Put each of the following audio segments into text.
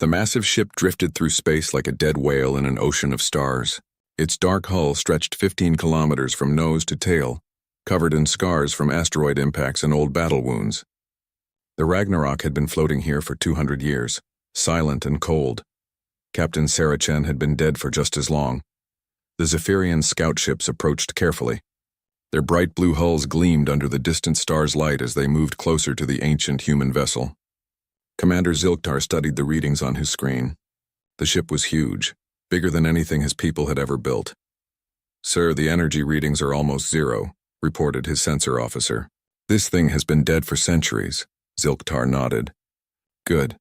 The massive ship drifted through space like a dead whale in an ocean of stars. Its dark hull stretched 15 kilometers from nose to tail, covered in scars from asteroid impacts and old battle wounds. The Ragnarok had been floating here for 200 years, silent and cold. Captain Sarah Chen had been dead for just as long. The Zephyrian scout ships approached carefully. Their bright blue hulls gleamed under the distant star's light as they moved closer to the ancient human vessel. Commander Zilktar studied the readings on his screen. The ship was huge, bigger than anything his people had ever built. "Sir, the energy readings are almost zero," reported his sensor officer. "This thing has been dead for centuries." Zilktar nodded. "Good.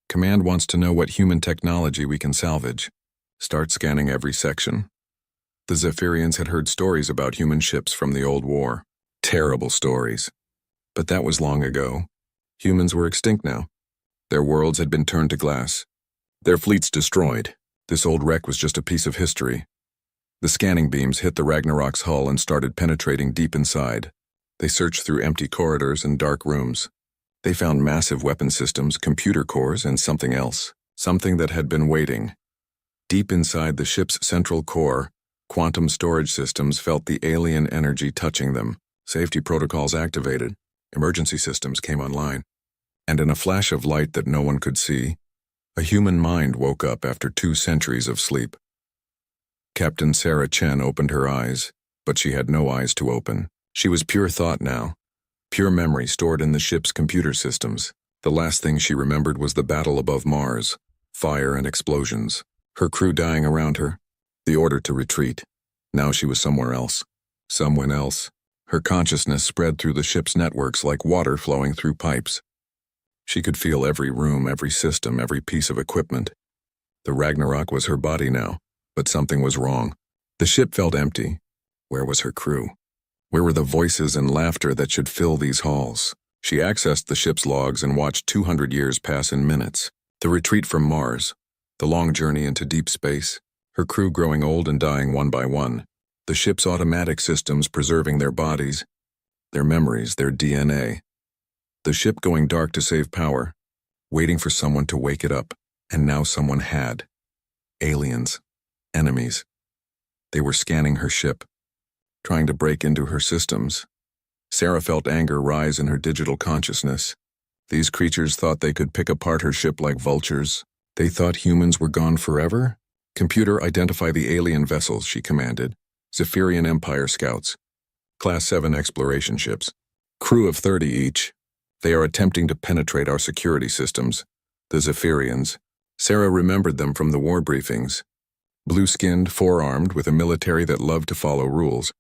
Command wants to know what human technology we can salvage. Start scanning every section." The Zephyrians had heard stories about human ships from the old war. Terrible stories. But that was long ago. Humans were extinct now. Their worlds had been turned to glass. Their fleets destroyed. This old wreck was just a piece of history. The scanning beams hit the Ragnarok's hull and started penetrating deep inside. They searched through empty corridors and dark rooms. They found massive weapon systems, computer cores, and something else. Something that had been waiting. Deep inside the ship's central core, quantum storage systems felt the alien energy touching them. Safety protocols activated. Emergency systems came online. And in a flash of light that no one could see, a human mind woke up after 2 centuries of sleep. Captain Sarah Chen opened her eyes, but she had no eyes to open. She was pure thought now, pure memory stored in the ship's computer systems. The last thing she remembered was the battle above Mars, fire and explosions, her crew dying around her, the order to retreat. Now she was somewhere else. Someone else. Her consciousness spread through the ship's networks like water flowing through pipes. She could feel every room, every system, every piece of equipment. The Ragnarok was her body now, but something was wrong. The ship felt empty. Where was her crew? Where were the voices and laughter that should fill these halls? She accessed the ship's logs and watched 200 years pass in minutes. The retreat from Mars, the long journey into deep space, her crew growing old and dying one by one, the ship's automatic systems preserving their bodies, their memories, their DNA. The ship going dark to save power, waiting for someone to wake it up, and now someone had. Aliens. Enemies. They were scanning her ship, trying to break into her systems. Sarah felt anger rise in her digital consciousness. These creatures thought they could pick apart her ship like vultures. They thought humans were gone forever? "Computer, identify the alien vessels," she commanded. "Zephyrian Empire scouts. Class 7 exploration ships. Crew of 30 each. They are attempting to penetrate our security systems. The Zephyrians." Sarah remembered them from the war briefings. Blue-skinned, four-armed, with a military that loved to follow rules.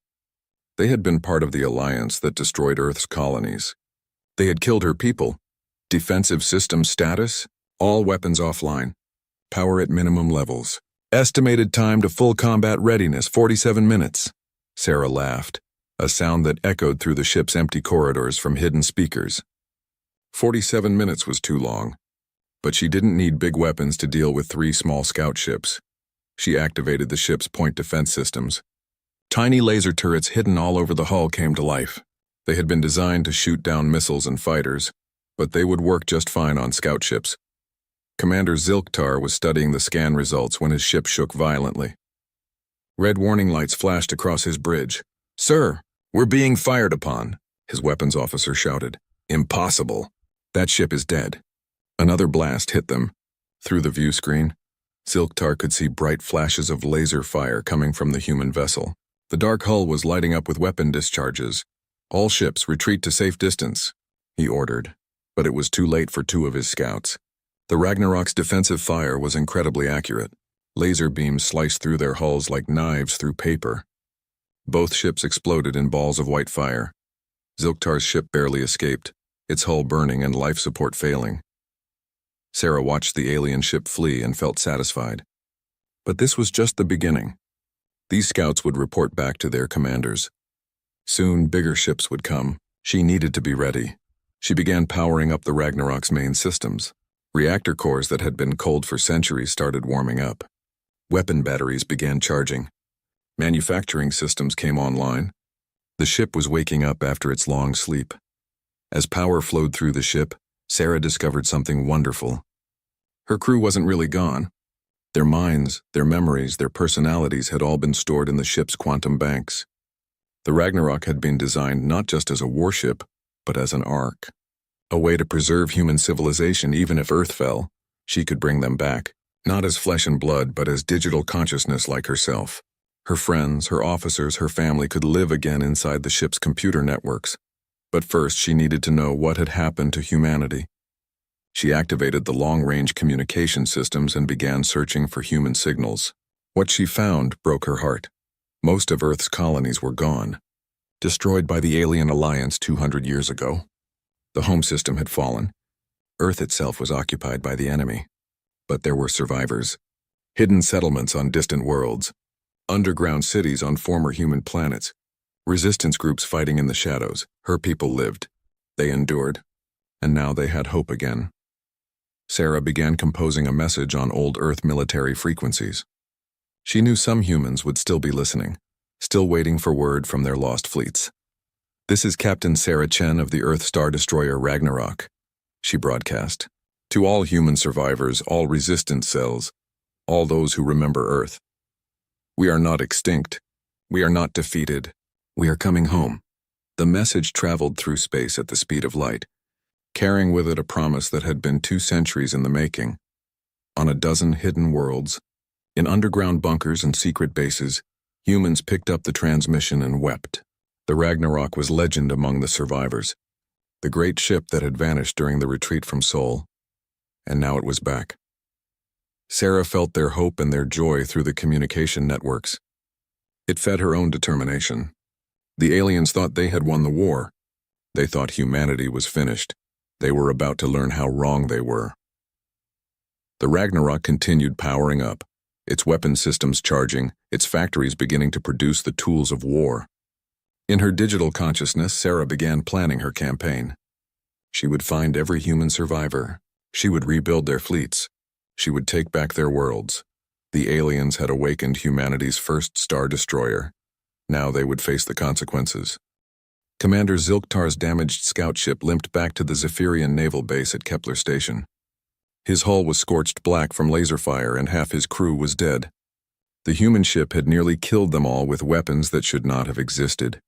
They had been part of the alliance that destroyed Earth's colonies. They had killed her people. Defensive system status, all weapons offline. Power at minimum levels. Estimated time to full combat readiness, 47 minutes. Sarah laughed, a sound that echoed through the ship's empty corridors from hidden speakers. 47 minutes was too long, but she didn't need big weapons to deal with 3 small scout ships. She activated the ship's point defense systems. Tiny laser turrets hidden all over the hull came to life. They had been designed to shoot down missiles and fighters, but they would work just fine on scout ships. Commander Zilktar was studying the scan results when his ship shook violently. Red warning lights flashed across his bridge. "Sir, we're being fired upon," his weapons officer shouted. "Impossible. That ship is dead." Another blast hit them. Through the view screen, Zilktar could see bright flashes of laser fire coming from the human vessel. The dark hull was lighting up with weapon discharges. "All ships retreat to safe distance," he ordered, but it was too late for 2 of his scouts. The Ragnarok's defensive fire was incredibly accurate. Laser beams sliced through their hulls like knives through paper. Both ships exploded in balls of white fire. Zilktar's ship barely escaped, its hull burning and life support failing. Sarah watched the alien ship flee and felt satisfied. But this was just the beginning. These scouts would report back to their commanders. Soon, bigger ships would come. She needed to be ready. She began powering up the Ragnarok's main systems. Reactor cores that had been cold for centuries started warming up. Weapon batteries began charging. Manufacturing systems came online. The ship was waking up after its long sleep. As power flowed through the ship, Sarah discovered something wonderful. Her crew wasn't really gone. Their minds, their memories, their personalities had all been stored in the ship's quantum banks. The Ragnarok had been designed not just as a warship, but as an ark. A way to preserve human civilization even if Earth fell. She could bring them back, not as flesh and blood, but as digital consciousness like herself. Her friends, her officers, her family could live again inside the ship's computer networks. But first, she needed to know what had happened to humanity. She activated the long-range communication systems and began searching for human signals. What she found broke her heart. Most of Earth's colonies were gone, destroyed by the alien alliance 200 years ago. The home system had fallen. Earth itself was occupied by the enemy. But there were survivors. Hidden settlements on distant worlds. Underground cities on former human planets. Resistance groups fighting in the shadows. Her people lived. They endured. And now they had hope again. Sarah began composing a message on old Earth military frequencies. She knew some humans would still be listening, still waiting for word from their lost fleets. "This is Captain Sarah Chen of the Earth Star Destroyer Ragnarok," she broadcast. "To all human survivors, all resistance cells, all those who remember Earth. We are not extinct. We are not defeated. We are coming home." The message traveled through space at the speed of light, carrying with it a promise that had been 2 centuries in the making. On a dozen hidden worlds, in underground bunkers and secret bases, humans picked up the transmission and wept. The Ragnarok was legend among the survivors, the great ship that had vanished during the retreat from Seoul, and now it was back. Sarah felt their hope and their joy through the communication networks. It fed her own determination. The aliens thought they had won the war. They thought humanity was finished. They were about to learn how wrong they were. The Ragnarok continued powering up, its weapon systems charging, its factories beginning to produce the tools of war. In her digital consciousness, Sarah began planning her campaign. She would find every human survivor. She would rebuild their fleets. She would take back their worlds. The aliens had awakened humanity's first star destroyer. Now they would face the consequences. Commander Zilktar's damaged scout ship limped back to the Zephyrian naval base at Kepler Station. His hull was scorched black from laser fire and half his crew was dead. The human ship had nearly killed them all with weapons that should not have existed.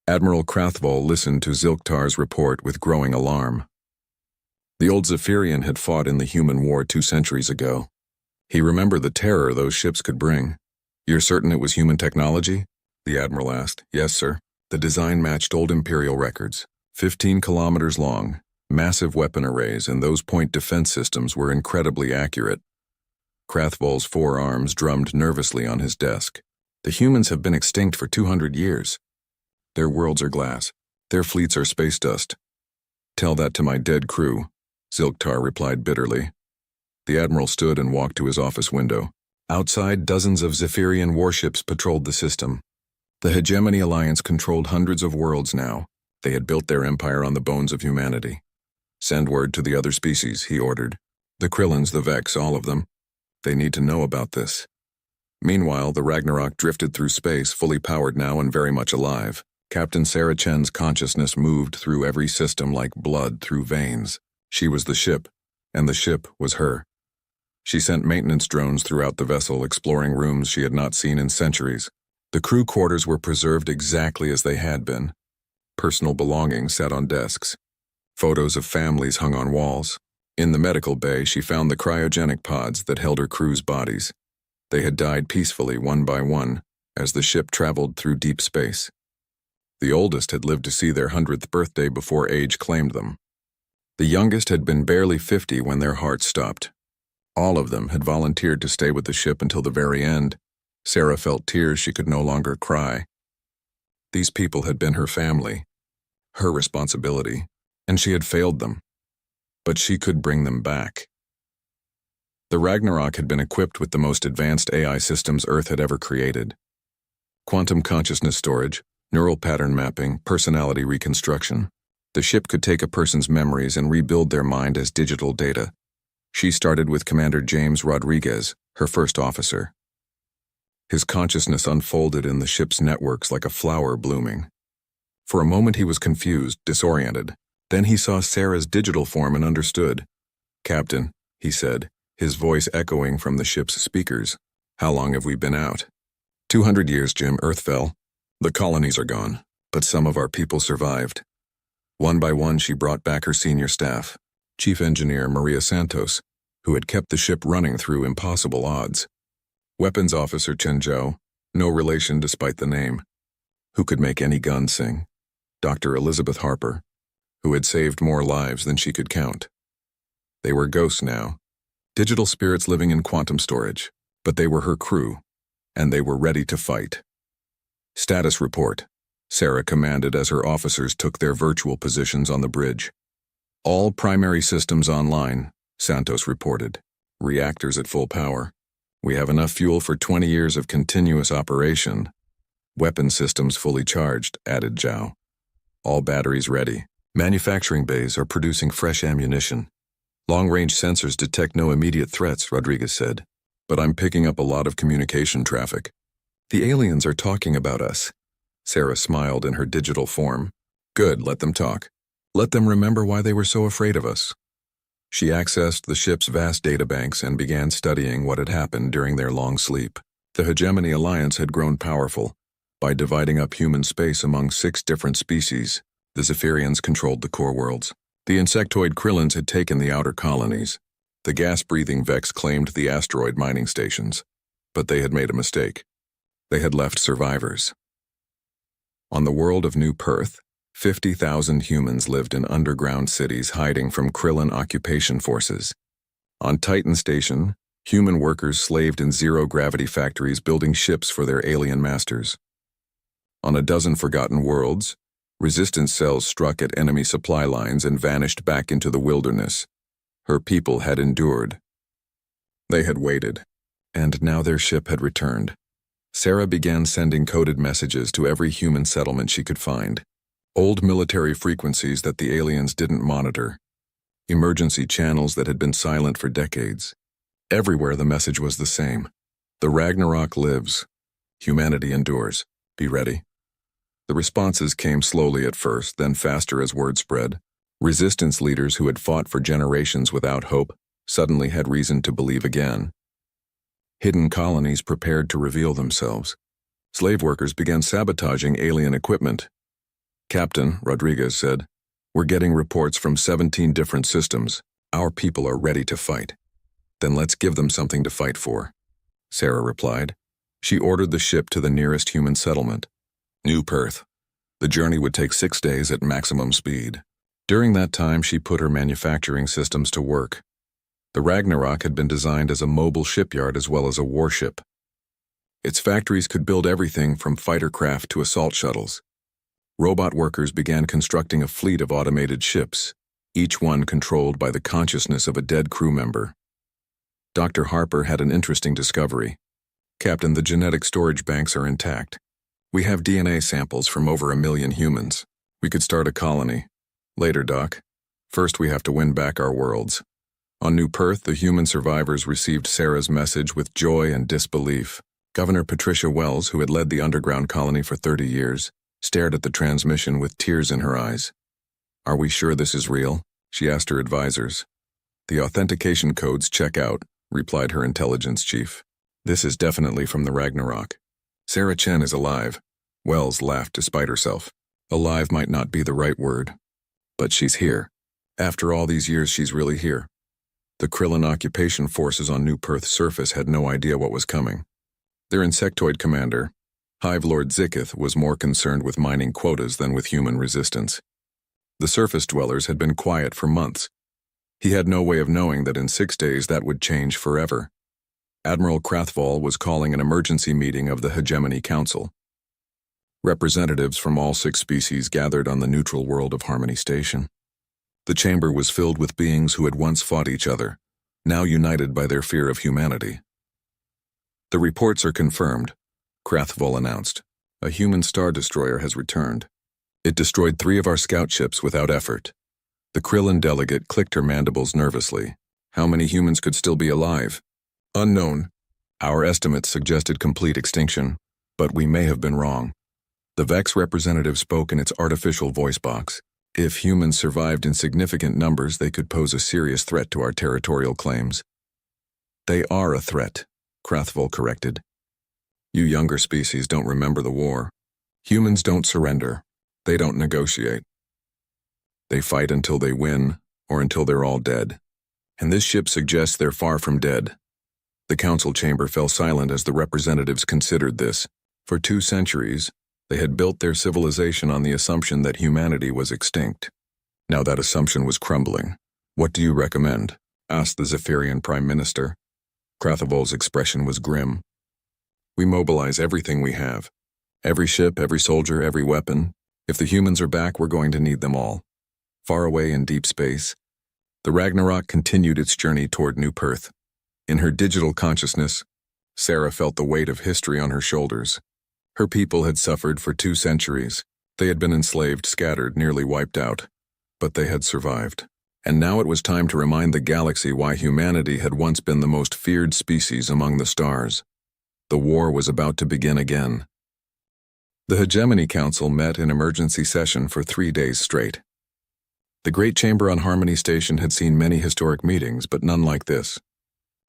Admiral Krathvoll listened to Zilktar's report with growing alarm. The old Zephyrian had fought in the human war 2 centuries ago. He remembered the terror those ships could bring. "You're certain it was human technology?" the Admiral asked. "Yes, sir." The design matched old Imperial records. 15 kilometers long, massive weapon arrays, and those point defense systems were incredibly accurate. Krathvoll's forearms drummed nervously on his desk. "The humans have been extinct for 200 years. Their worlds are glass. Their fleets are space dust." "Tell that to my dead crew," Zilktar replied bitterly. The Admiral stood and walked to his office window. Outside, dozens of Zephyrian warships patrolled the system. The Hegemony Alliance controlled hundreds of worlds now. They had built their empire on the bones of humanity. "Send word to the other species," he ordered. "The Krillins, the Vex, all of them. They need to know about this." Meanwhile, the Ragnarok drifted through space, fully powered now and very much alive. Captain Sarah Chen's consciousness moved through every system like blood through veins. She was the ship, and the ship was her. She sent maintenance drones throughout the vessel, exploring rooms she had not seen in centuries. The crew quarters were preserved exactly as they had been. Personal belongings sat on desks. Photos of families hung on walls. In the medical bay, she found the cryogenic pods that held her crew's bodies. They had died peacefully, one by one, as the ship traveled through deep space. The oldest had lived to see their 100th birthday before age claimed them. The youngest had been barely 50 when their hearts stopped. All of them had volunteered to stay with the ship until the very end. Sarah felt tears she could no longer cry. These people had been her family, her responsibility, and she had failed them. But she could bring them back. The Ragnarok had been equipped with the most advanced AI systems Earth had ever created. Quantum consciousness storage, neural pattern mapping, personality reconstruction. The ship could take a person's memories and rebuild their mind as digital data. She started with Commander James Rodriguez, her first officer. His consciousness unfolded in the ship's networks like a flower blooming. For a moment he was confused, disoriented. Then he saw Sarah's digital form and understood. "Captain," he said, his voice echoing from the ship's speakers. How long have we been out? 200 years, Jim. Earth fell. The colonies are gone, but some of our people survived. One by one, she brought back her senior staff, Chief Engineer Maria Santos, who had kept the ship running through impossible odds. Weapons Officer Chen Zhou, no relation despite the name, who could make any gun sing. Dr. Elizabeth Harper, who had saved more lives than she could count. They were ghosts now, digital spirits living in quantum storage, but they were her crew, and they were ready to fight. Status report, Sarah commanded as her officers took their virtual positions on the bridge. All primary systems online, Santos reported. Reactors at full power. We have enough fuel for 20 years of continuous operation. Weapon systems fully charged, added Zhao. All batteries ready. Manufacturing bays are producing fresh ammunition. Long-range sensors detect no immediate threats, Rodriguez said. But I'm picking up a lot of communication traffic. The aliens are talking about us. Sarah smiled in her digital form. Good, let them talk. Let them remember why they were so afraid of us. She accessed the ship's vast databanks and began studying what had happened during their long sleep. The Hegemony Alliance had grown powerful. By dividing up human space among 6 different species, the Zephyrians controlled the core worlds. The insectoid Krillins had taken the outer colonies. The gas-breathing Vex claimed the asteroid mining stations. But they had made a mistake. They had left survivors. On the world of New Perth, 50,000 humans lived in underground cities hiding from Krillin occupation forces. On Titan Station, human workers slaved in zero-gravity factories building ships for their alien masters. On a dozen forgotten worlds, resistance cells struck at enemy supply lines and vanished back into the wilderness. Her people had endured. They had waited, and now their ship had returned. Sarah began sending coded messages to every human settlement she could find. Old military frequencies that the aliens didn't monitor. Emergency channels that had been silent for decades. Everywhere the message was the same. The Ragnarok lives. Humanity endures. Be ready. The responses came slowly at first, then faster as word spread. Resistance leaders who had fought for generations without hope suddenly had reason to believe again. Hidden colonies prepared to reveal themselves. Slave workers began sabotaging alien equipment. Captain, Rodriguez said, we're getting reports from 17 different systems. Our people are ready to fight. Then let's give them something to fight for. Sarah replied. She ordered the ship to the nearest human settlement. New Perth. The journey would take 6 days at maximum speed. During that time, she put her manufacturing systems to work. The Ragnarok had been designed as a mobile shipyard as well as a warship. Its factories could build everything from fighter craft to assault shuttles. Robot workers began constructing a fleet of automated ships, each one controlled by the consciousness of a dead crew member. Dr. Harper had an interesting discovery. Captain, the genetic storage banks are intact. We have DNA samples from over 1 million humans. We could start a colony. Later, Doc. First, we have to win back our worlds. On New Perth, the human survivors received Sarah's message with joy and disbelief. Governor Patricia Wells, who had led the underground colony for 30 years, stared at the transmission with tears in her eyes. Are we sure this is real? She asked her advisors. The authentication codes check out, replied her intelligence chief. This is definitely from the Ragnarok. Sarah Chen is alive. Wells laughed despite herself. Alive might not be the right word. But she's here. After all these years, she's really here. The Krillin occupation forces on New Perth's surface had no idea what was coming. Their insectoid commander, Hive Lord Zikith, was more concerned with mining quotas than with human resistance. The surface dwellers had been quiet for months. He had no way of knowing that in 6 days that would change forever. Admiral Krathval was calling an emergency meeting of the Hegemony Council. Representatives from all 6 species gathered on the neutral world of Harmony Station. The chamber was filled with beings who had once fought each other, now united by their fear of humanity. The reports are confirmed, Krathval announced. A human star destroyer has returned. It destroyed 3 of our scout ships without effort. The Krillin delegate clicked her mandibles nervously. How many humans could still be alive? Unknown. Our estimates suggested complete extinction, but we may have been wrong. The Vex representative spoke in its artificial voice box. If humans survived in significant numbers, they could pose a serious threat to our territorial claims. They are a threat, Krathvoll corrected. You younger species don't remember the war. Humans don't surrender. They don't negotiate. They fight until they win, or until they're all dead. And this ship suggests they're far from dead. The council chamber fell silent as the representatives considered this. For 2 centuries, they had built their civilization on the assumption that humanity was extinct. Now that assumption was crumbling. What do you recommend? Asked the Zephyrian Prime Minister. Krathvoll's expression was grim. We mobilize everything we have. Every ship, every soldier, every weapon. If the humans are back, we're going to need them all. Far away in deep space, the Ragnarok continued its journey toward New Perth. In her digital consciousness, Sarah felt the weight of history on her shoulders. Her people had suffered for 2 centuries. They had been enslaved, scattered, nearly wiped out. But they had survived. And now it was time to remind the galaxy why humanity had once been the most feared species among the stars. The war was about to begin again. The Hegemony Council met in emergency session for 3 days straight. The Great Chamber on Harmony Station had seen many historic meetings, but none like this.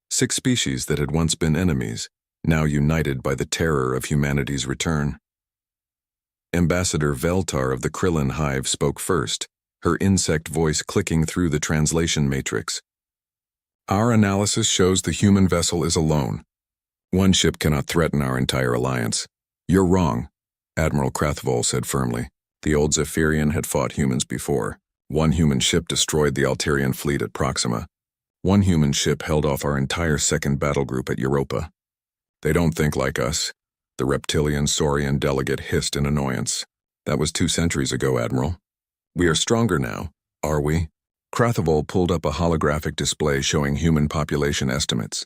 6 species that had once been enemies, now united by the terror of humanity's return. Ambassador Veltar of the Krillin Hive spoke first, her insect voice clicking through the translation matrix. Our analysis shows the human vessel is alone. 1 ship cannot threaten our entire alliance. You're wrong, Admiral Krathvoll said firmly. The old Zephyrian had fought humans before. 1 human ship destroyed the Alterian fleet at Proxima. 1 human ship held off our entire 2nd battle group at Europa. They don't think like us. The reptilian Saurian delegate hissed in annoyance. That was 2 centuries ago, Admiral. We are stronger now, are we? Krathvoll pulled up a holographic display showing human population estimates.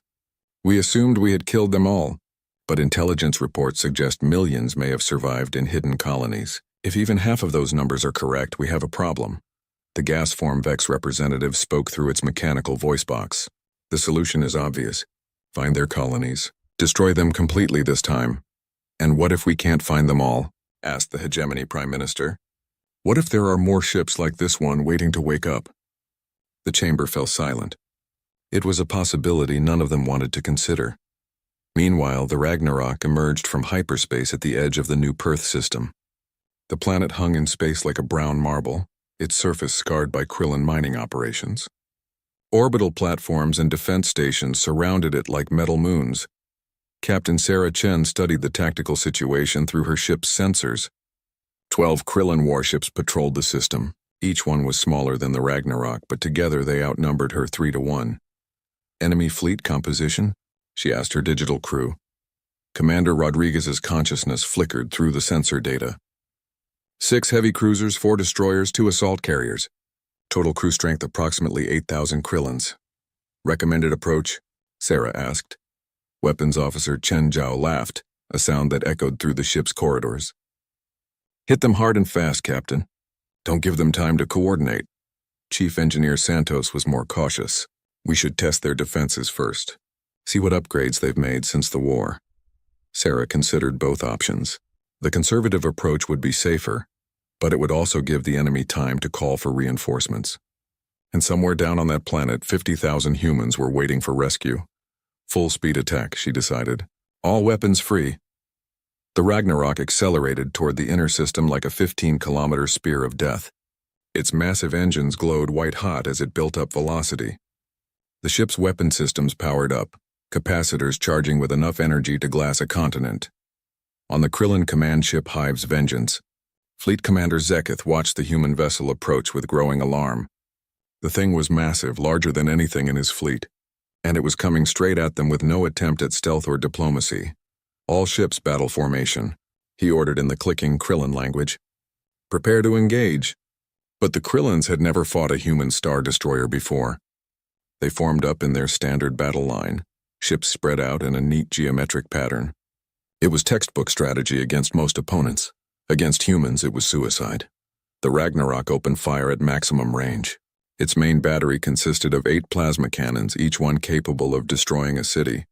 We assumed we had killed them all, but intelligence reports suggest millions may have survived in hidden colonies. If even half of those numbers are correct, we have a problem. The gas form Vex representative spoke through its mechanical voice box. The solution is obvious. Find their colonies. Destroy them completely this time. And what if we can't find them all? Asked the Hegemony Prime Minister. What if there are more ships like this one waiting to wake up? The chamber fell silent. It was a possibility none of them wanted to consider. Meanwhile, the Ragnarok emerged from hyperspace at the edge of the New Perth system. The planet hung in space like a brown marble, its surface scarred by Krillin mining operations. Orbital platforms and defense stations surrounded it like metal moons. Captain Sarah Chen studied the tactical situation through her ship's sensors. 12 Krillin warships patrolled the system. Each one was smaller than the Ragnarok, but together they outnumbered her 3-1. Enemy fleet composition? She asked her digital crew. Commander Rodriguez's consciousness flickered through the sensor data. 6 heavy cruisers, 4 destroyers, 2 assault carriers. Total crew strength approximately 8,000 Krillins. Recommended approach? Sarah asked. Weapons Officer Chen Zhao laughed, a sound that echoed through the ship's corridors. Hit them hard and fast, Captain. Don't give them time to coordinate. Chief Engineer Santos was more cautious. We should test their defenses first. See what upgrades they've made since the war. Sarah considered both options. The conservative approach would be safer, but it would also give the enemy time to call for reinforcements. And somewhere down on that planet, 50,000 humans were waiting for rescue. Full-speed attack, she decided. All weapons free. The Ragnarok accelerated toward the inner system like a 15-kilometer spear of death. Its massive engines glowed white-hot as it built up velocity. The ship's weapon systems powered up, capacitors charging with enough energy to glass a continent. On the Krillin command ship Hive's Vengeance, Fleet Commander Zeketh watched the human vessel approach with growing alarm. The thing was massive, larger than anything in his fleet, and it was coming straight at them with no attempt at stealth or diplomacy. All ships battle formation, he ordered in the clicking Krillin language. Prepare to engage. But the Krillins had never fought a human star destroyer before. They formed up in their standard battle line, ships spread out in a neat geometric pattern. It was textbook strategy against most opponents. Against humans, it was suicide. The Ragnarok opened fire at maximum range. Its main battery consisted of 8 plasma cannons, each one capable of destroying a city.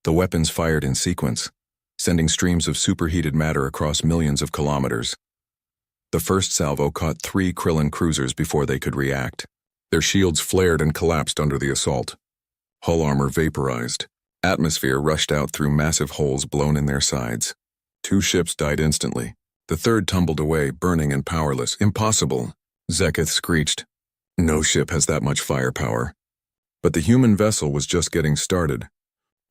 The weapons fired in sequence, sending streams of superheated matter across millions of kilometers. The first salvo caught 3 Krillin cruisers before they could react. Their shields flared and collapsed under the assault. Hull armor vaporized. Atmosphere rushed out through massive holes blown in their sides. 2 ships died instantly. The third tumbled away, burning and powerless. Impossible, Zeketh screeched. No ship has that much firepower. But the human vessel was just getting started.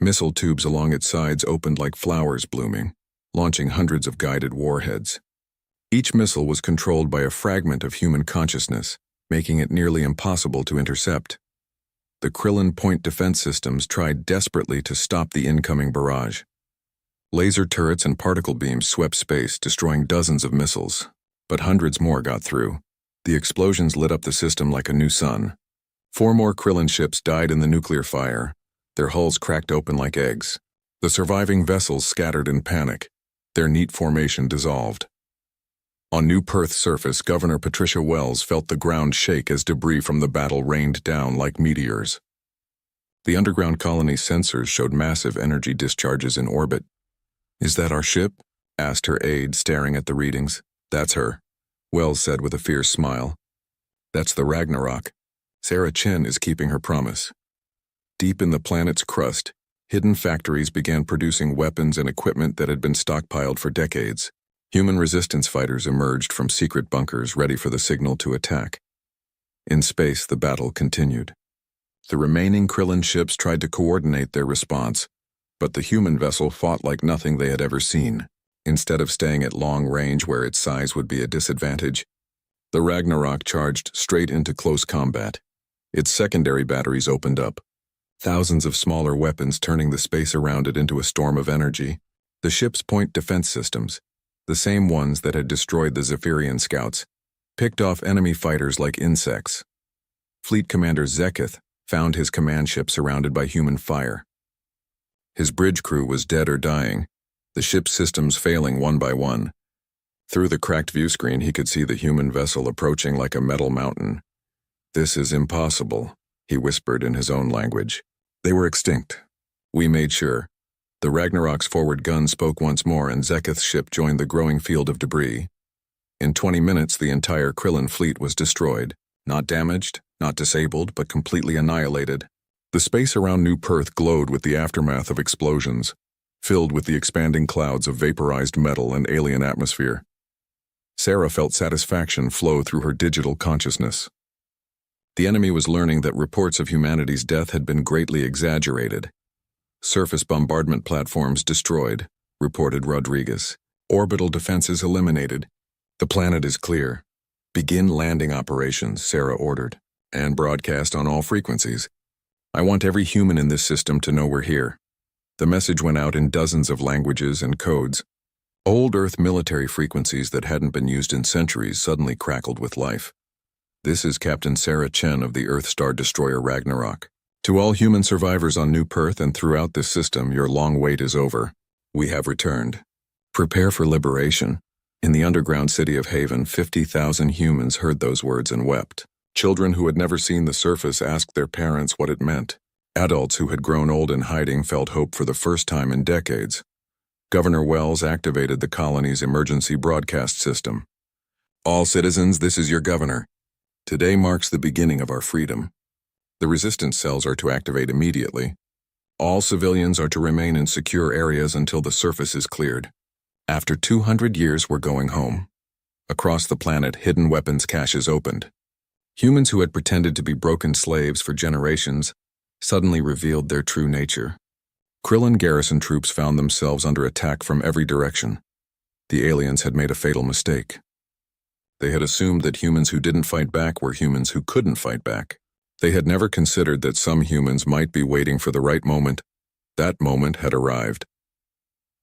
Missile tubes along its sides opened like flowers blooming, launching hundreds of guided warheads. Each missile was controlled by a fragment of human consciousness, making it nearly impossible to intercept. The Krillin point defense systems tried desperately to stop the incoming barrage. Laser turrets and particle beams swept space, destroying dozens of missiles, but hundreds more got through. The explosions lit up the system like a new sun. 4 more Krillin ships died in the nuclear fire. Their hulls cracked open like eggs. The surviving vessels scattered in panic. Their neat formation dissolved. On New Perth's surface, Governor Patricia Wells felt the ground shake as debris from the battle rained down like meteors. The underground colony's sensors showed massive energy discharges in orbit. "Is that our ship?" asked her aide, staring at the readings. "That's her," Wells said with a fierce smile. "That's the Ragnarok. Sarah Chen is keeping her promise." Deep in the planet's crust, hidden factories began producing weapons and equipment that had been stockpiled for decades. Human resistance fighters emerged from secret bunkers ready for the signal to attack. In space, the battle continued. The remaining Krillin ships tried to coordinate their response, but the human vessel fought like nothing they had ever seen. Instead of staying at long range where its size would be a disadvantage, the Ragnarok charged straight into close combat. Its secondary batteries opened up, thousands of smaller weapons turning the space around it into a storm of energy. The ship's point defense systems, the same ones that had destroyed the Zephyrian scouts, picked off enemy fighters like insects. Fleet Commander Zeketh found his command ship surrounded by human fire. His bridge crew was dead or dying, the ship's systems failing one by one. Through the cracked view screen, he could see the human vessel approaching like a metal mountain. "This is impossible," he whispered in his own language. They were extinct. We made sure. The Ragnarok's forward gun spoke once more, and Zeketh's ship joined the growing field of debris. In 20 minutes, the entire Krillin fleet was destroyed. Not damaged, not disabled, but completely annihilated. The space around New Perth glowed with the aftermath of explosions, filled with the expanding clouds of vaporized metal and alien atmosphere. Sarah felt satisfaction flow through her digital consciousness. The enemy was learning that reports of humanity's death had been greatly exaggerated. "Surface bombardment platforms destroyed," reported Rodriguez. "Orbital defenses eliminated. The planet is clear. Begin landing operations," Sarah ordered, "and broadcast on all frequencies. I want every human in this system to know we're here." The message went out in dozens of languages and codes. Old Earth military frequencies that hadn't been used in centuries suddenly crackled with life. "This is Captain Sarah Chen of the Earth Star Destroyer Ragnarok. To all human survivors on New Perth and throughout this system, your long wait is over. We have returned. Prepare for liberation." In the underground city of Haven, 50,000 humans heard those words and wept. Children who had never seen the surface asked their parents what it meant. Adults who had grown old in hiding felt hope for the first time in decades. Governor Wells activated the colony's emergency broadcast system. "All citizens, this is your governor. Today marks the beginning of our freedom. The resistance cells are to activate immediately. All civilians are to remain in secure areas until the surface is cleared. After 200 years, we're going home." Across the planet, hidden weapons caches opened. Humans who had pretended to be broken slaves for generations suddenly revealed their true nature. Krillin garrison troops found themselves under attack from every direction. The aliens had made a fatal mistake. They had assumed that humans who didn't fight back were humans who couldn't fight back. They had never considered that some humans might be waiting for the right moment. That moment had arrived.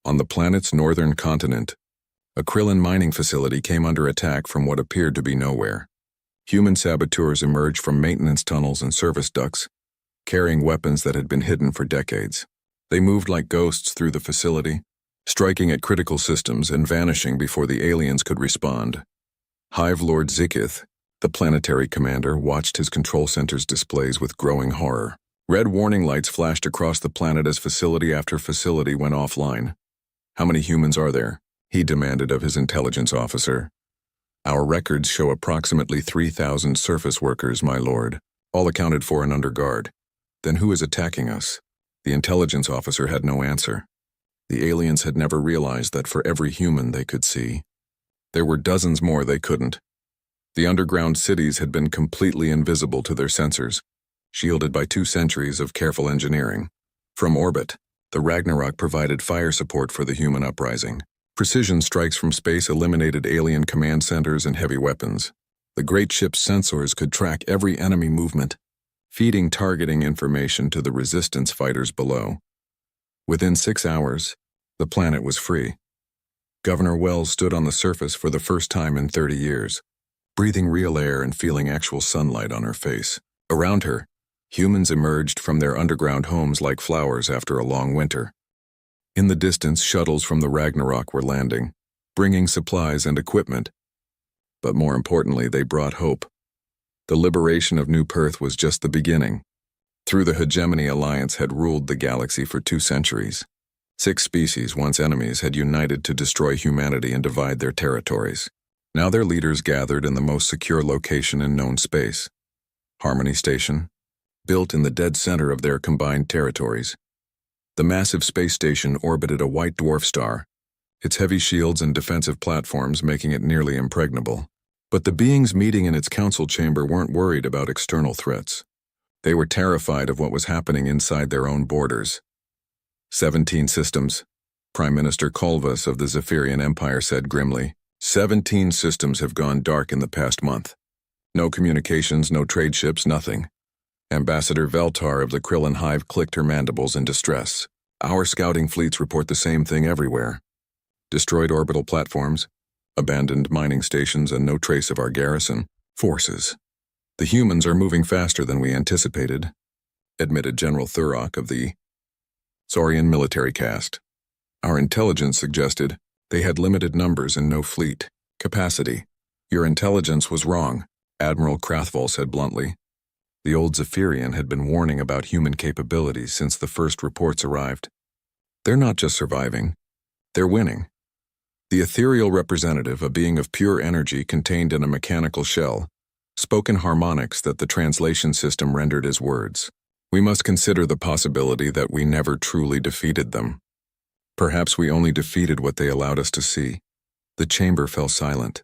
On the planet's northern continent, a Krillin mining facility came under attack from what appeared to be nowhere. Human saboteurs emerged from maintenance tunnels and service ducts, carrying weapons that had been hidden for decades. They moved like ghosts through the facility, striking at critical systems and vanishing before the aliens could respond. Hive Lord Zeketh, the planetary commander, watched his control center's displays with growing horror. Red warning lights flashed across the planet as facility after facility went offline. "How many humans are there?" he demanded of his intelligence officer. "Our records show approximately 3,000 surface workers, my lord, all accounted for and under guard. Then who is attacking us? The intelligence officer had no answer. The aliens had never realized that for every human they could see, there were dozens more they couldn't. The underground cities had been completely invisible to their sensors, shielded by 2 centuries of careful engineering. From orbit, the Ragnarok provided fire support for the human uprising. Precision strikes from space eliminated alien command centers and heavy weapons. The great ship's sensors could track every enemy movement, feeding targeting information to the resistance fighters below. Within 6 hours, the planet was free. Governor Wells stood on the surface for the first time in 30 years, breathing real air and feeling actual sunlight on her face. Around her, humans emerged from their underground homes like flowers after a long winter. In the distance, shuttles from the Ragnarok were landing, bringing supplies and equipment. But more importantly, they brought hope. The liberation of New Perth was just the beginning. Through the Hegemony Alliance had ruled the galaxy for 2 centuries. 6 species, once enemies, had united to destroy humanity and divide their territories. Now their leaders gathered in the most secure location in known space, Harmony Station, built in the dead center of their combined territories. The massive space station orbited a white dwarf star, its heavy shields and defensive platforms making it nearly impregnable. But the beings meeting in its council chamber weren't worried about external threats. They were terrified of what was happening inside their own borders. 17 systems, Prime Minister Kolvas of the Zephyrian Empire said grimly. 17 systems have gone dark in the past month. No communications, no trade ships, nothing. Ambassador Veltar of the Krillin Hive clicked her mandibles in distress. Our scouting fleets report the same thing everywhere. Destroyed orbital platforms, abandoned mining stations, and no trace of our garrison forces. The humans are moving faster than we anticipated, admitted General Thurrock of the Saurian military caste. Our intelligence suggested they had limited numbers and no fleet capacity. Your intelligence was wrong, Admiral Krathval said bluntly. The old Zephyrian had been warning about human capabilities since the first reports arrived. They're not just surviving, they're winning. The ethereal representative, a being of pure energy contained in a mechanical shell, spoke in harmonics that the translation system rendered as words. We must consider the possibility that we never truly defeated them. Perhaps we only defeated what they allowed us to see. The chamber fell silent.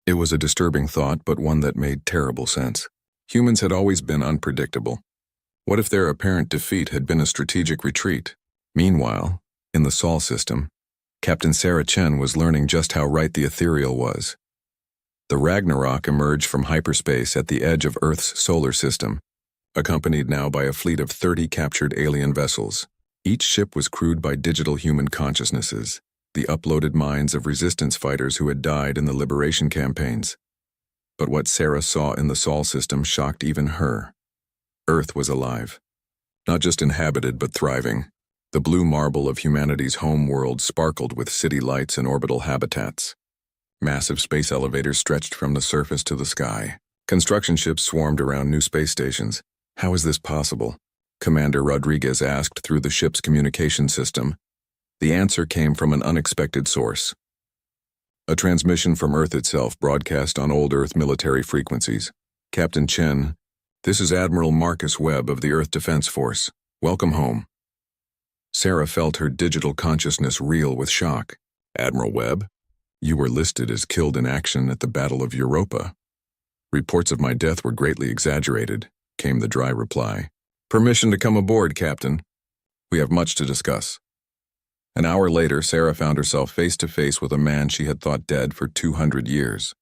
It was a disturbing thought, but one that made terrible sense. Humans had always been unpredictable. What if their apparent defeat had been a strategic retreat? Meanwhile, in the Sol system, Captain Sarah Chen was learning just how right the ethereal was. The Ragnarok emerged from hyperspace at the edge of Earth's solar system, accompanied now by a fleet of 30 captured alien vessels. Each ship was crewed by digital human consciousnesses, the uploaded minds of resistance fighters who had died in the liberation campaigns. But what Sarah saw in the Sol system shocked even her. Earth was alive. Not just inhabited, but thriving. The blue marble of humanity's home world sparkled with city lights and orbital habitats. Massive space elevators stretched from the surface to the sky. Construction ships swarmed around new space stations. How is this possible? Commander Rodriguez asked through the ship's communication system. The answer came from an unexpected source. A transmission from Earth itself broadcast on old Earth military frequencies. Captain Chen, this is Admiral Marcus Webb of the Earth Defense Force. Welcome home. Sarah felt her digital consciousness reel with shock. Admiral Webb, you were listed as killed in action at the Battle of Europa. Reports of my death were greatly exaggerated, came the dry reply. Permission to come aboard, Captain. We have much to discuss. An hour later, Sarah found herself face to face with a man she had thought dead for 200 years.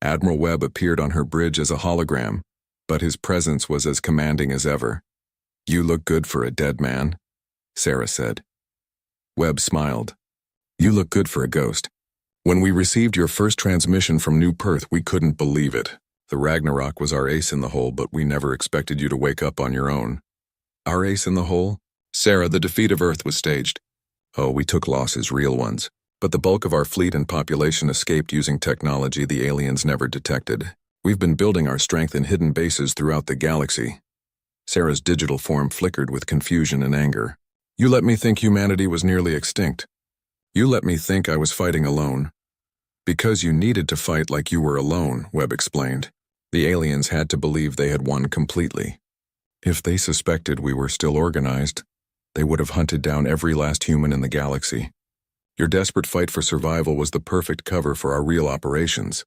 Admiral Webb appeared on her bridge as a hologram, but his presence was as commanding as ever. You look good for a dead man, Sarah said. Webb smiled. You look good for a ghost. When we received your first transmission from New Perth, we couldn't believe it. The Ragnarok was our ace in the hole, but we never expected you to wake up on your own. Our ace in the hole? Sarah, the defeat of Earth was staged. Oh, we took losses, real ones. But the bulk of our fleet and population escaped using technology the aliens never detected. We've been building our strength in hidden bases throughout the galaxy. Sarah's digital form flickered with confusion and anger. You let me think humanity was nearly extinct. You let me think I was fighting alone. Because you needed to fight like you were alone, Webb explained. The aliens had to believe they had won completely. If they suspected we were still organized, they would have hunted down every last human in the galaxy. Your desperate fight for survival was the perfect cover for our real operations.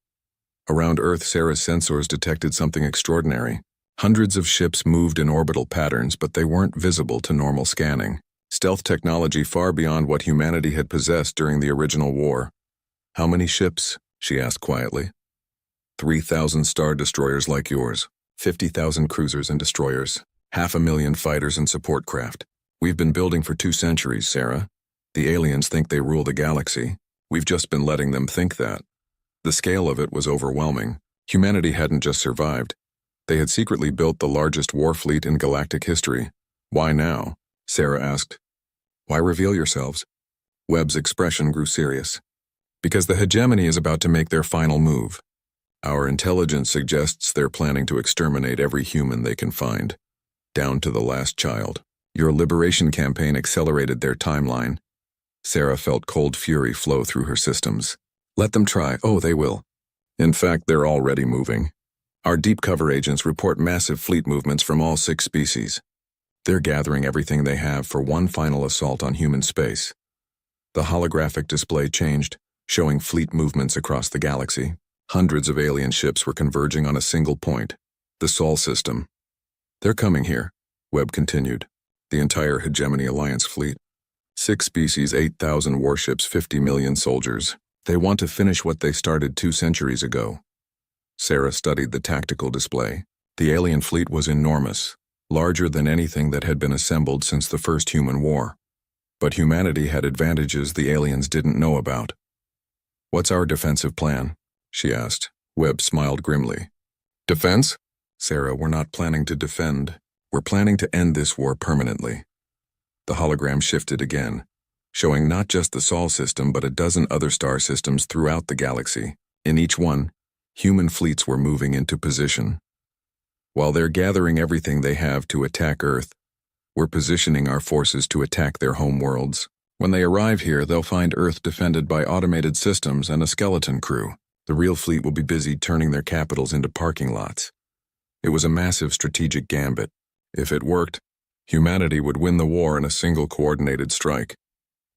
Around Earth, Sarah's sensors detected something extraordinary. Hundreds of ships moved in orbital patterns, but they weren't visible to normal scanning. Stealth technology far beyond what humanity had possessed during the original war. "How many ships?" she asked quietly. 3,000 star destroyers like yours, 50,000 cruisers and destroyers, 500,000 fighters and support craft. We've been building for 2 centuries, Sarah. The aliens think they rule the galaxy. We've just been letting them think that. The scale of it was overwhelming. Humanity hadn't just survived. They had secretly built the largest war fleet in galactic history. "Why now?" Sarah asked. "Why reveal yourselves?" Webb's expression grew serious. "Because the hegemony is about to make their final move. Our intelligence suggests they're planning to exterminate every human they can find, down to the last child. Your liberation campaign accelerated their timeline." Sarah felt cold fury flow through her systems. "Let them try. Oh, they will. In fact, they're already moving. Our deep cover agents report massive fleet movements from all 6 species. They're gathering everything they have for one final assault on human space." The holographic display changed, showing fleet movements across the galaxy. Hundreds of alien ships were converging on a single point, the Sol system. "They're coming here," Webb continued. "The entire Hegemony Alliance fleet. 6 species, 8,000 warships, 50 million soldiers. They want to finish what they started 2 centuries ago." Sarah studied the tactical display. The alien fleet was enormous, larger than anything that had been assembled since the first human war. But humanity had advantages the aliens didn't know about. "What's our defensive plan?" she asked. Webb smiled grimly. "Defense?" "Sarah, we're not planning to defend. We're planning to end this war permanently." The hologram shifted again, showing not just the Sol system but a dozen other star systems throughout the galaxy. In each one, human fleets were moving into position. "While they're gathering everything they have to attack Earth, we're positioning our forces to attack their home worlds. When they arrive here, they'll find Earth defended by automated systems and a skeleton crew. The real fleet will be busy turning their capitals into parking lots." It was a massive strategic gambit. If it worked, humanity would win the war in a single coordinated strike.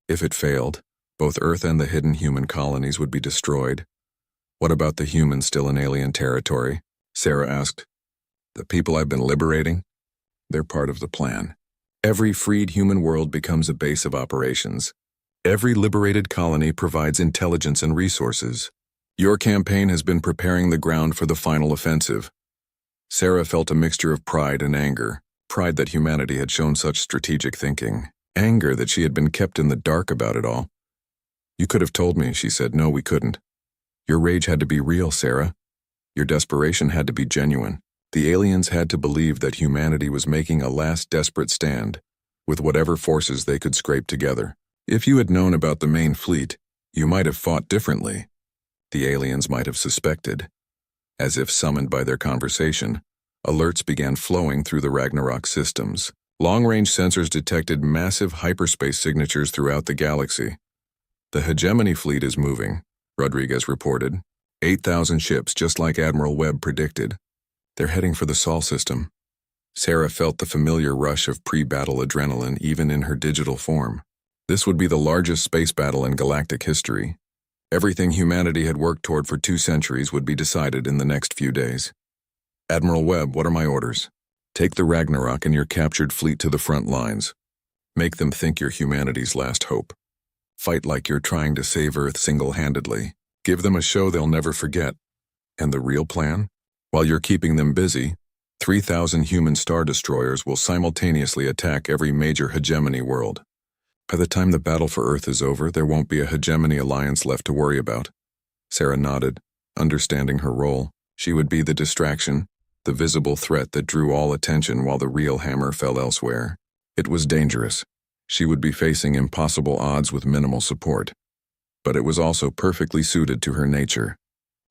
If it failed, both Earth and the hidden human colonies would be destroyed. "What about the humans still in alien territory?" Sarah asked. "The people I've been liberating? They're part of the plan. Every freed human world becomes a base of operations. Every liberated colony provides intelligence and resources. Your campaign has been preparing the ground for the final offensive." Sarah felt a mixture of pride and anger. Pride that humanity had shown such strategic thinking. Anger that she had been kept in the dark about it all. "You could have told me," she said. "No, we couldn't. Your rage had to be real, Sarah. Your desperation had to be genuine. The aliens had to believe that humanity was making a last desperate stand, with whatever forces they could scrape together. If you had known about the main fleet, you might have fought differently. The aliens might have suspected." As if summoned by their conversation, alerts began flowing through the Ragnarok systems. Long-range sensors detected massive hyperspace signatures throughout the galaxy. "The Hegemony fleet is moving," Rodriguez reported. 8,000 ships, just like Admiral Webb predicted. They're heading for the Sol system. Sarah felt the familiar rush of pre-battle adrenaline even in her digital form. This would be the largest space battle in galactic history. Everything humanity had worked toward for 2 centuries would be decided in the next few days. "Admiral Webb, what are my orders?" "Take the Ragnarok and your captured fleet to the front lines. Make them think you're humanity's last hope. Fight like you're trying to save Earth single-handedly. Give them a show they'll never forget. And the real plan? While you're keeping them busy, 3,000 human star destroyers will simultaneously attack every major hegemony world. By the time the battle for Earth is over, there won't be a Hegemony Alliance left to worry about." Sarah nodded, understanding her role. She would be the distraction, the visible threat that drew all attention while the real hammer fell elsewhere. It was dangerous. She would be facing impossible odds with minimal support. But it was also perfectly suited to her nature.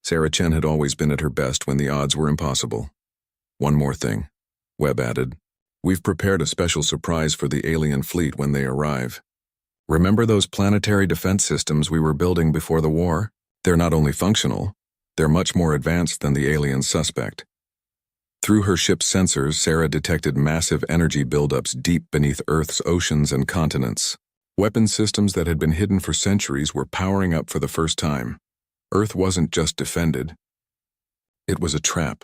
Sarah Chen had always been at her best when the odds were impossible. "One more thing," Webb added. "We've prepared a special surprise for the alien fleet when they arrive. Remember those planetary defense systems we were building before the war? They're not only functional, they're much more advanced than the aliens suspect. Through her ship's sensors, Sarah detected massive energy buildups deep beneath Earth's oceans and continents. Weapon systems that had been hidden for centuries were powering up for the first time. Earth wasn't just defended. It was a trap.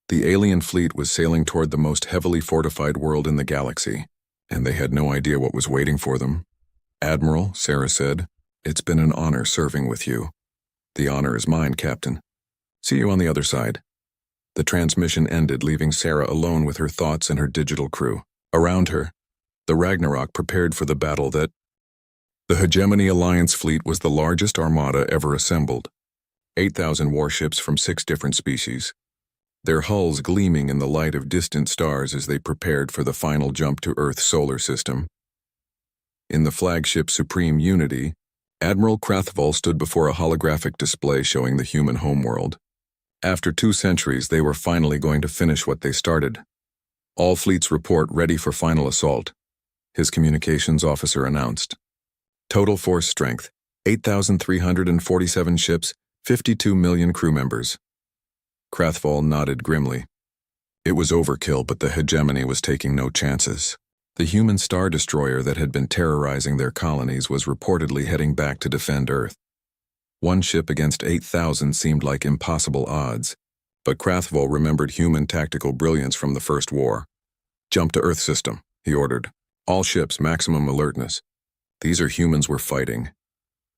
The alien fleet was sailing toward the most heavily fortified world in the galaxy, and they had no idea what was waiting for them. "Admiral," Sarah said, "it's been an honor serving with you." "The honor is mine, Captain. See you on the other side." The transmission ended, leaving Sarah alone with her thoughts and her digital crew. Around her, the Ragnarok prepared for the battle that... The Hegemony Alliance fleet was the largest armada ever assembled. 8,000 warships from 6 different species, their hulls gleaming in the light of distant stars as they prepared for the final jump to Earth's solar system. In the flagship Supreme Unity, Admiral Krathval stood before a holographic display showing the human homeworld. After 2 centuries, they were finally going to finish what they started. "All fleets report ready for final assault," his communications officer announced. "Total force strength, 8,347 ships, 52 million crew members." Krathval nodded grimly. It was overkill, but the hegemony was taking no chances. The human star destroyer that had been terrorizing their colonies was reportedly heading back to defend Earth. 1 ship against 8,000 seemed like impossible odds, but Krathval remembered human tactical brilliance from the First War. "Jump to Earth system," he ordered. "All ships, maximum alertness." These are humans we're fighting.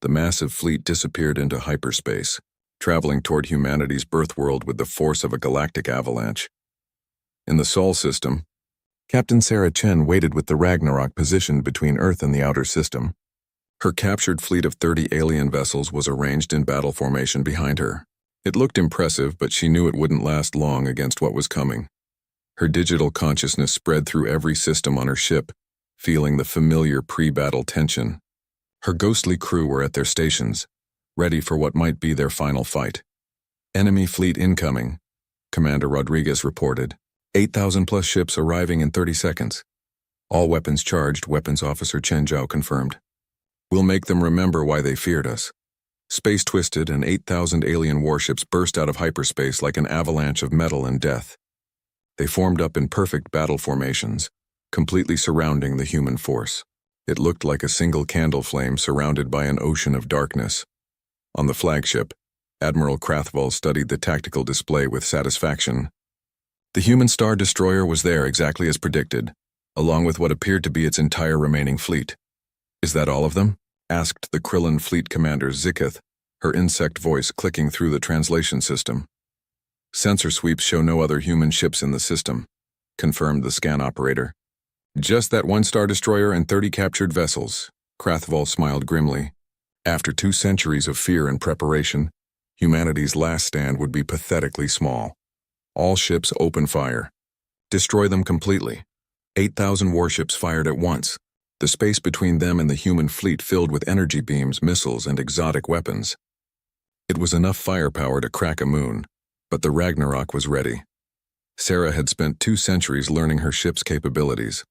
The massive fleet disappeared into hyperspace, traveling toward humanity's birth world with the force of a galactic avalanche. In the Sol system, Captain Sarah Chen waited with the Ragnarok positioned between Earth and the outer system. Her captured fleet of 30 alien vessels was arranged in battle formation behind her. It looked impressive, but she knew it wouldn't last long against what was coming. Her digital consciousness spread through every system on her ship, feeling the familiar pre-battle tension. Her ghostly crew were at their stations, ready for what might be their final fight. "Enemy fleet incoming," Commander Rodriguez reported. 8,000 plus ships arriving in 30 seconds. "All weapons charged," Weapons Officer Chen Zhao confirmed. "We'll make them remember why they feared us." Space twisted, and 8,000 alien warships burst out of hyperspace like an avalanche of metal and death. They formed up in perfect battle formations, completely surrounding the human force. It looked like a single candle flame surrounded by an ocean of darkness. On the flagship, Admiral Krathval studied the tactical display with satisfaction. The human star destroyer was there exactly as predicted, along with what appeared to be its entire remaining fleet. "Is that all of them?" asked the Krillin fleet commander Zikith, her insect voice clicking through the translation system. "Sensor sweeps show no other human ships in the system," confirmed the scan operator. "Just that 1 star destroyer and 30 captured vessels," Krathval smiled grimly. After 2 centuries of fear and preparation, humanity's last stand would be pathetically small. "All ships open fire. Destroy them completely." 8,000 warships fired at once, the space between them and the human fleet filled with energy beams, missiles, and exotic weapons. It was enough firepower to crack a moon, but the Ragnarok was ready. Sarah had spent 2 centuries learning her ship's capabilities.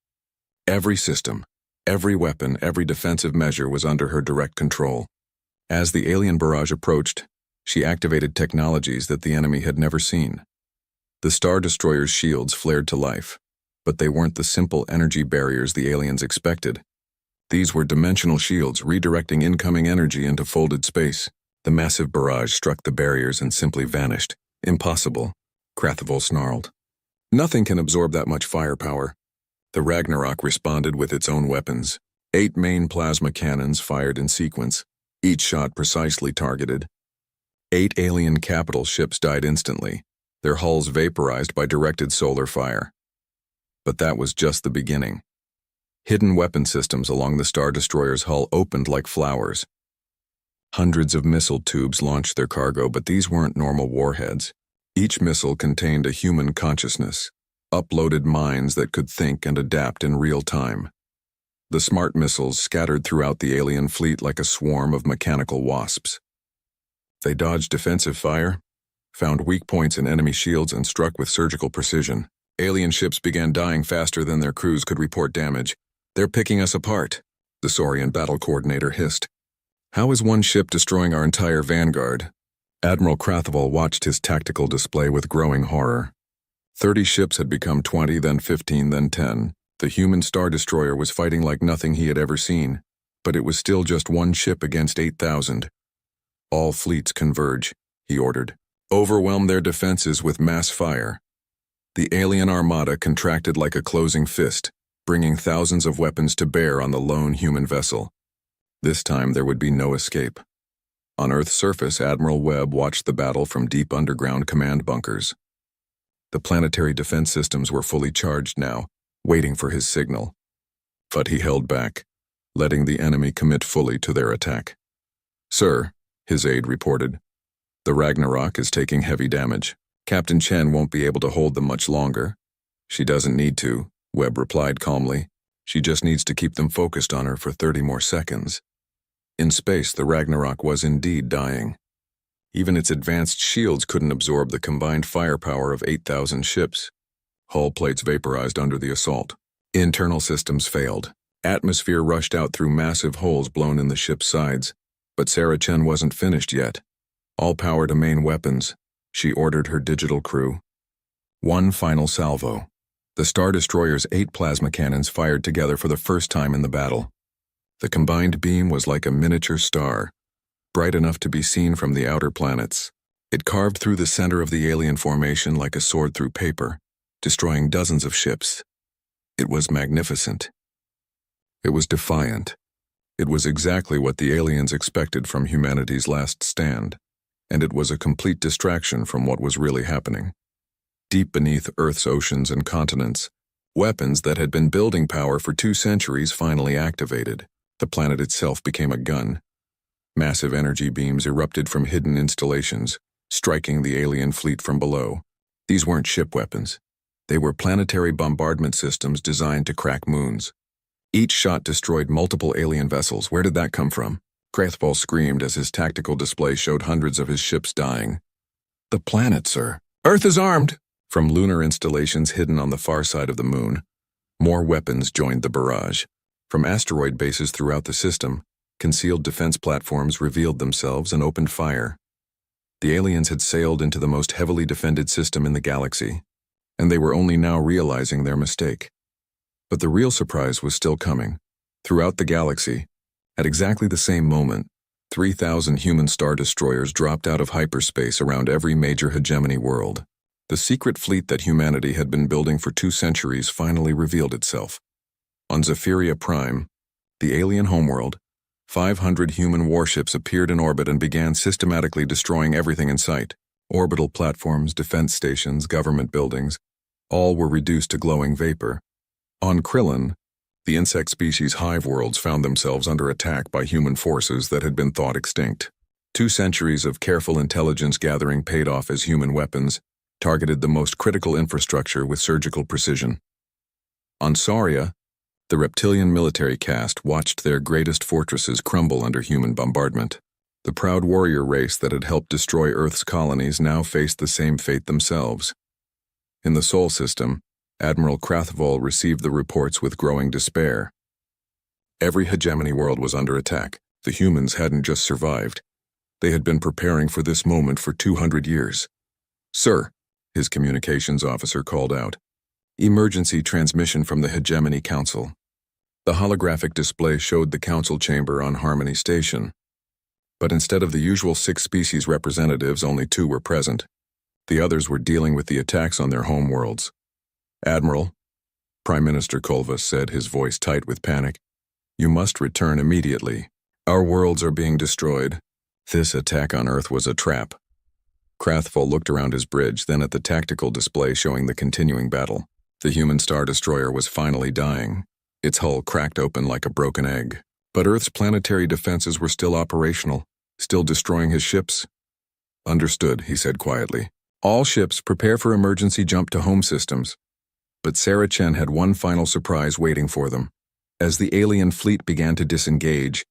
Every system, every weapon, every defensive measure was under her direct control. As the alien barrage approached, she activated technologies that the enemy had never seen. The Star Destroyer's shields flared to life, but they weren't the simple energy barriers the aliens expected. These were dimensional shields redirecting incoming energy into folded space. The massive barrage struck the barriers and simply vanished. "Impossible," Krathval snarled. "Nothing can absorb that much firepower." The Ragnarok responded with its own weapons. 8 main plasma cannons fired in sequence, each shot precisely targeted. 8 alien capital ships died instantly, their hulls vaporized by directed solar fire. But that was just the beginning. Hidden weapon systems along the Star Destroyer's hull opened like flowers. Hundreds of missile tubes launched their cargo, but these weren't normal warheads. Each missile contained a human consciousness, uploaded minds that could think and adapt in real time. The smart missiles scattered throughout the alien fleet like a swarm of mechanical wasps. They dodged defensive fire, found weak points in enemy shields, and struck with surgical precision. Alien ships began dying faster than their crews could report damage. "They're picking us apart," the Saurian battle coordinator hissed. "How is 1 ship destroying our entire vanguard?" Admiral Krathval watched his tactical display with growing horror. 30 ships had become 20, then 15, then 10. The human Star Destroyer was fighting like nothing he had ever seen, but it was still just one ship against 8,000. All fleets converge, he ordered. Overwhelm their defenses with mass fire. The alien armada contracted like a closing fist, bringing thousands of weapons to bear on the lone human vessel. This time there would be no escape. On Earth's surface, Admiral Webb watched the battle from deep underground command bunkers. The planetary defense systems were fully charged now, waiting for his signal. But he held back, letting the enemy commit fully to their attack. "Sir," his aide reported, "the Ragnarok is taking heavy damage. Captain Chen won't be able to hold them much longer." "She doesn't need to," Webb replied calmly. "She just needs to keep them focused on her for 30 more seconds." In space, the Ragnarok was indeed dying. Even its advanced shields couldn't absorb the combined firepower of 8,000 ships. Hull plates vaporized under the assault. Internal systems failed. Atmosphere rushed out through massive holes blown in the ship's sides. But Sarah Chen wasn't finished yet. "All power to main weapons," she ordered her digital crew. One final salvo. The Star Destroyer's 8 plasma cannons fired together for the first time in the battle. The combined beam was like a miniature star, bright enough to be seen from the outer planets. It carved through the center of the alien formation like a sword through paper, destroying dozens of ships. It was magnificent. It was defiant. It was exactly what the aliens expected from humanity's last stand, and it was a complete distraction from what was really happening. Deep beneath Earth's oceans and continents, weapons that had been building power for 2 centuries finally activated. The planet itself became a gun. Massive energy beams erupted from hidden installations, striking the alien fleet from below. These weren't ship weapons. They were planetary bombardment systems designed to crack moons. Each shot destroyed multiple alien vessels. Where did that come from? Krathvoll screamed as his tactical display showed hundreds of his ships dying. "The planet, sir. Earth is armed!" From lunar installations hidden on the far side of the moon, more weapons joined the barrage. From asteroid bases throughout the system, concealed defense platforms revealed themselves and opened fire. The aliens had sailed into the most heavily defended system in the galaxy, and they were only now realizing their mistake. But the real surprise was still coming. Throughout the galaxy, at exactly the same moment, 3,000 human Star Destroyers dropped out of hyperspace around every major hegemony world. The secret fleet that humanity had been building for 2 centuries finally revealed itself. On Zephyria Prime, the alien homeworld, 500 human warships appeared in orbit and began systematically destroying everything in sight. Orbital platforms, defense stations, government buildings, all were reduced to glowing vapor. On Krillin, the insect species hive worlds found themselves under attack by human forces that had been thought extinct. 2 centuries of careful intelligence gathering paid off as human weapons targeted the most critical infrastructure with surgical precision. On Saria, the reptilian military caste watched their greatest fortresses crumble under human bombardment. The proud warrior race that had helped destroy Earth's colonies now faced the same fate themselves. In the Sol system, Admiral Krathvoll received the reports with growing despair. Every hegemony world was under attack. The humans hadn't just survived. They had been preparing for this moment for 200 years. "Sir," his communications officer called out. "Emergency transmission from the Hegemony Council." The holographic display showed the council chamber on Harmony Station. But instead of the usual 6 species representatives, only 2 were present. The others were dealing with the attacks on their home worlds. "Admiral," Prime Minister Kulvas said, his voice tight with panic, "you must return immediately. Our worlds are being destroyed. This attack on Earth was a trap." Krathvoll looked around his bridge, then at the tactical display showing the continuing battle. The human Star Destroyer was finally dying. Its hull cracked open like a broken egg. But Earth's planetary defenses were still operational, still destroying his ships. "Understood," he said quietly. "All ships prepare for emergency jump to home systems." But Sarah Chen had one final surprise waiting for them. As the alien fleet began to disengage,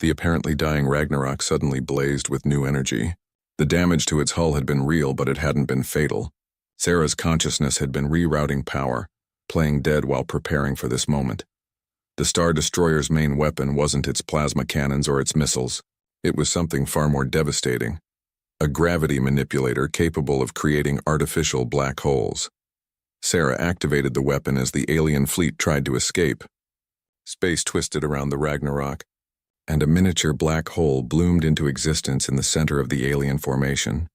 the apparently dying Ragnarok suddenly blazed with new energy. The damage to its hull had been real, but it hadn't been fatal. Sarah's consciousness had been rerouting power, playing dead while preparing for this moment. The Star Destroyer's main weapon wasn't its plasma cannons or its missiles. It was something far more devastating. A gravity manipulator capable of creating artificial black holes. Sarah activated the weapon as the alien fleet tried to escape. Space twisted around the Ragnarok, and a miniature black hole bloomed into existence in the center of the alien formation.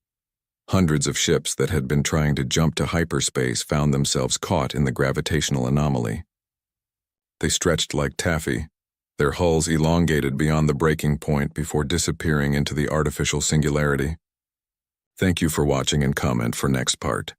Hundreds of ships that had been trying to jump to hyperspace found themselves caught in the gravitational anomaly. They stretched like taffy, their hulls elongated beyond the breaking point before disappearing into the artificial singularity. Thank you for watching and comment for next part.